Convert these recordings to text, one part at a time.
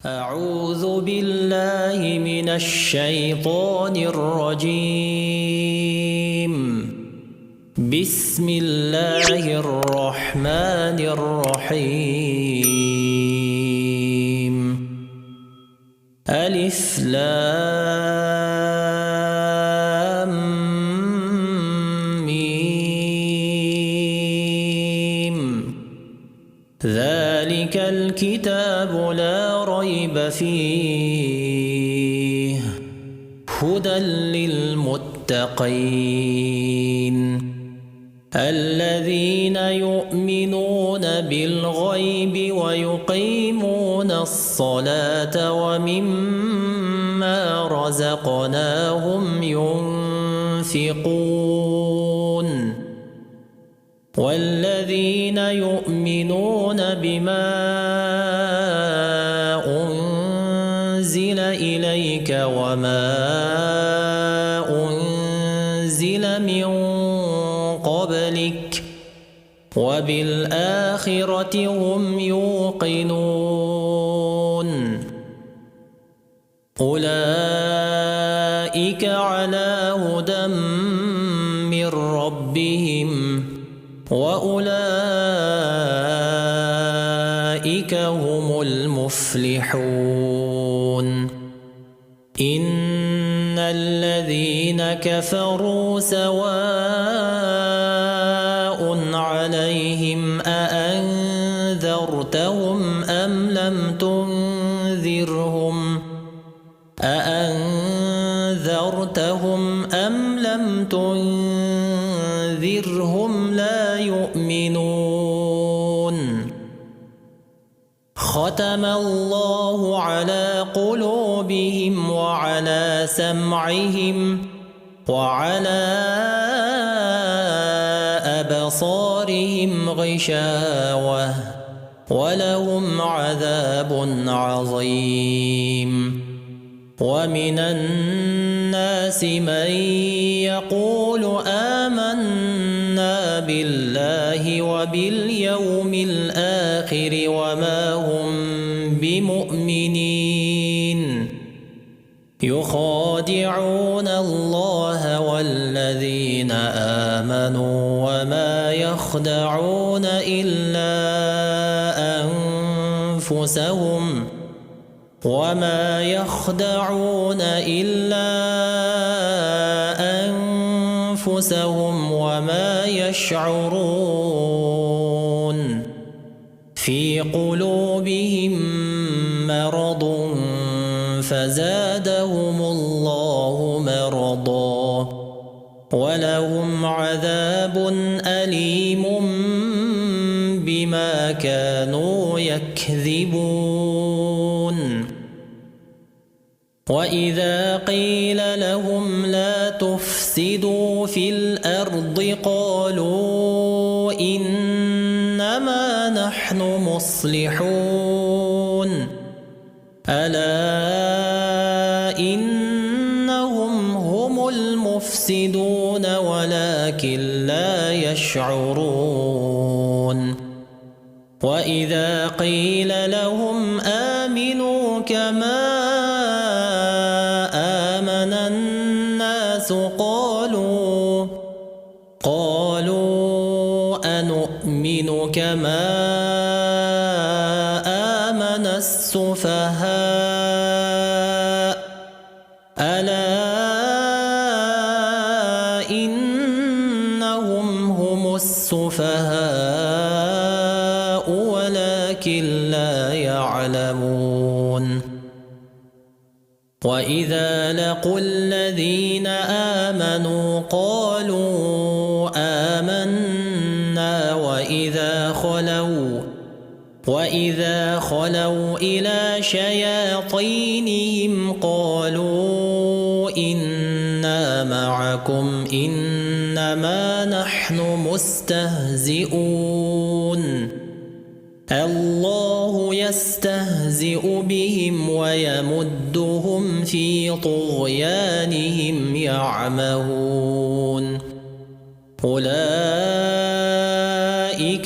أعوذ بالله من الشيطان الرجيم. بسم الله الرحمن الرحيم. ألف لام ميم. ذلك الكتاب لا ريب فيه هدى للمتقين الذين يؤمنون بالغيب ويقيمون الصلاة ومما رزقناهم ينفقون والذين يؤمنون بما أنزل إليك وما أنزل من قبلك وبالآخرة هم يوقنون أولئك على هدى من ربهم وأولئك هم المفلحون إن الذين كفروا سواء عليهم أأنذرتهم أم لم تنذرهم لا يؤمنون ختم الله على قلوبهم وعلى سمعهم وعلى أبصارهم غشاوة ولهم عذاب عظيم ومن الناس من يقول آمنا بالله وباليوم الآخر وما هم بمؤمنين يخادعون الله والذين آمنوا وما يخدعون إلا أنفسهم وما يشعرون في قلوبهم مرض فزادهم الله مرضا ولهم عذاب أليم بما كانوا يكذبون وإذا قيل لهم لا تفسدوا في الأرض قالوا إنما نحن مصلحون ألا إنهم هم المفسدون ولكن لا يشعرون وإذا قيل لهم آمنوا كما آمن الناس قالوا أنؤمن كما آمن السفهاء ألا إنهم هم السفهاء ولكن لا يعلمون وإذا لقوا الذين آمنوا قالوا آمنا وإذا خلوا إلى شياطينهم قالوا إنا معكم إنما نحن مستهزئون الله يستهزئ بهم ويمدهم في طغيانهم يعمهون أولئك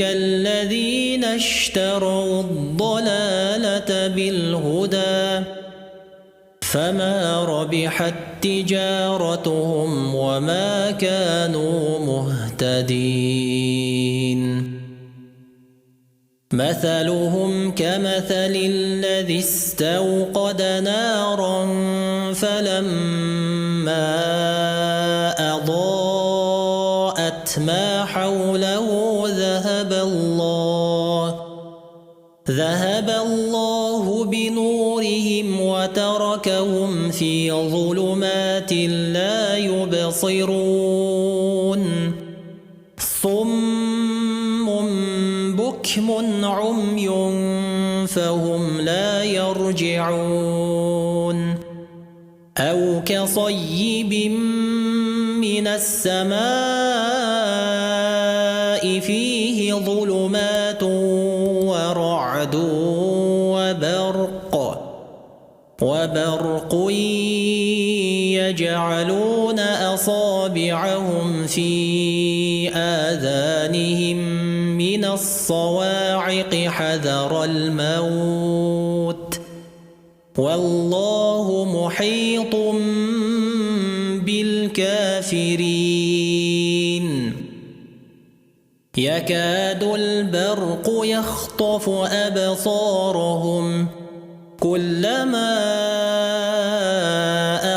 الذين اشتروا الضلالة بالهدى فما ربحت تجارتهم وما كانوا مهتدين مثلهم كمثل الذي استوقد نارا فلما أضاءت ما حوله ذهب الله بنورهم وتركهم في ظلمات لا يبصرون صم بكم عمي فهم لا يرجعون أو كصيب من السماء فيه ظلمات ورعد وبرق يجعلون أصابعهم في آذانهم من الصواعق حذر الموت والله محيط بالكافرين يكاد البرق يخطف أبصارهم كلما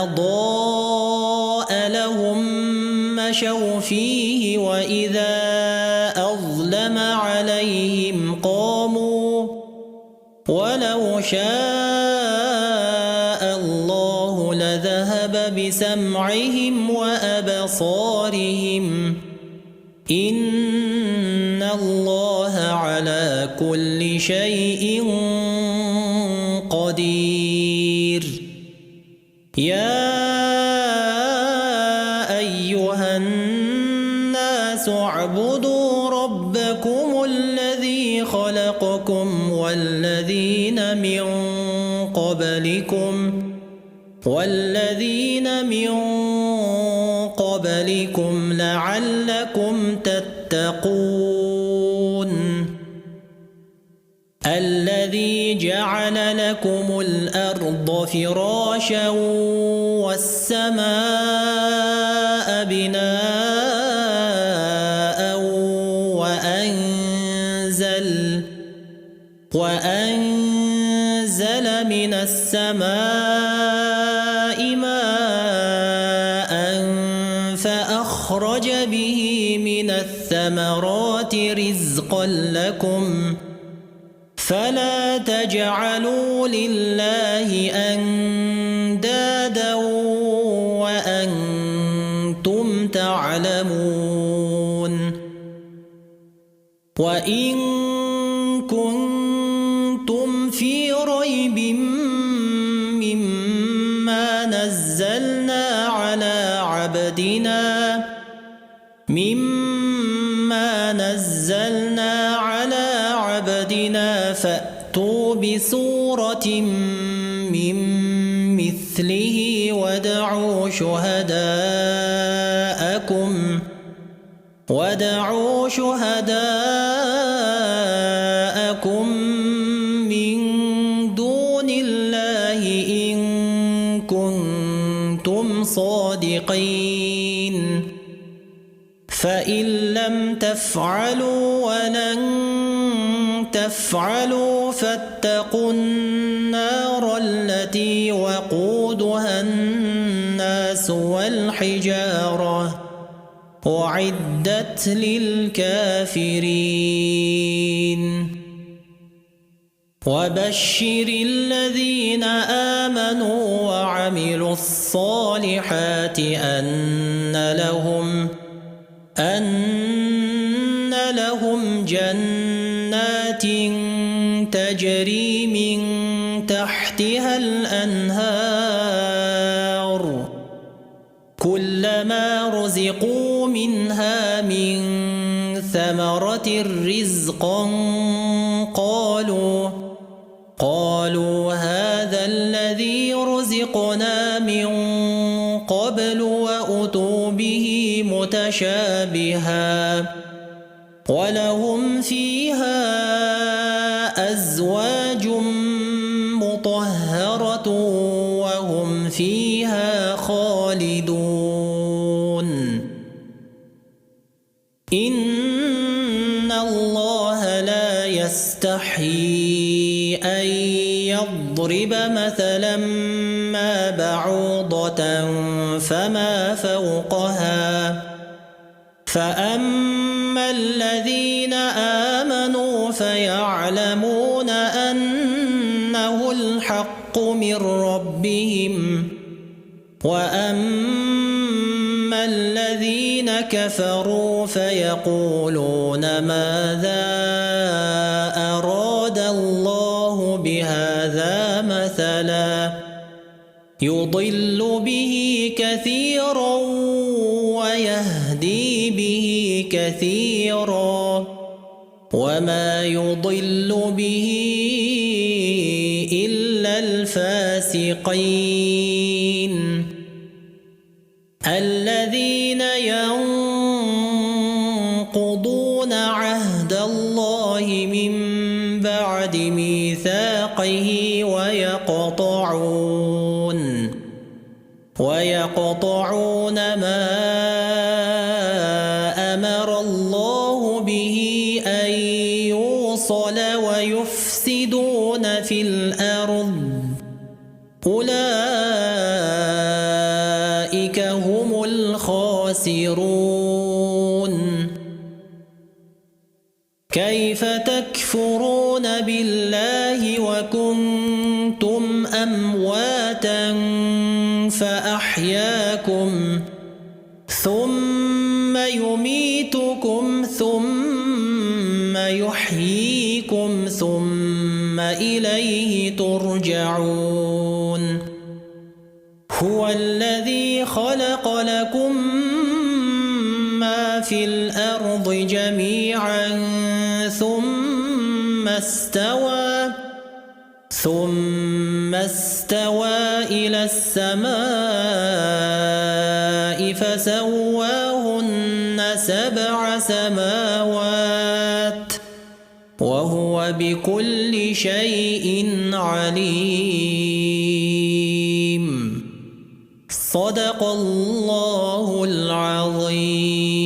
أضاء لهم مشوا فيه وإذا أظلم عليهم قاموا ولو شاء الله لذهب بسمعهم وأبصارهم إن الله على كل شيء قدير يا أيها الناس اعبدوا ربكم الذي خلقكم والذين من قبلكم لعلكم تتقون الذي جعل لكم الأرض فراشا والسماء بناء وأنزل من السماء ماء فأخرج به من الثمرات رزقا لكم فلا تجعلوا لله أندادا وأنتم تعلمون وإن كنتم في ريب مما نزلنا على عبدنا فأتوا بسورة من مثله ودعوا شهداءكم من دون الله إن كنتم صادقين فإن لم تفعلوا ولن تفعلوا فاتقوا النار التي وقودها الناس والحجارة أعدت للكافرين وبشر الذين آمنوا وعملوا الصالحات أن لهم جنات تجري من تحتها الأنهار كلما رزقوا منها من ثمرة رزقا قالوا هذا الذي رزقنا من قبل وأتوا به متشابها ولهم فيها أزواج فيها خالدون إن الله لا يستحيي أن يضرب مثلا ما بعوضة فما فوقها فأما الذين آمنوا فيعلمون أنه الحق من ربهم وأما الذين كفروا فيقولون ماذا أراد الله بهذا مثلا يضل به كثيرا ويهدي به كثيرا وما يضل به إلا الفاسقين الذين ينقضون عهد الله من بعد ميثاقه ويقطعون ما أمر الله به أن يوصل ويفسدون في الأرض أولئك هم الخاسرون كيف تكفرون بالله وكنتم أمواتا فأحياكم ثم يميتكم ثم يحييكم ثم إليه ترجعون هو الذي خلق لكم ما في الأرض جميعا ثم استوى إلى السماء فسواهن 7 سماوات وهو بكل شيء عليم صدق الله العظيم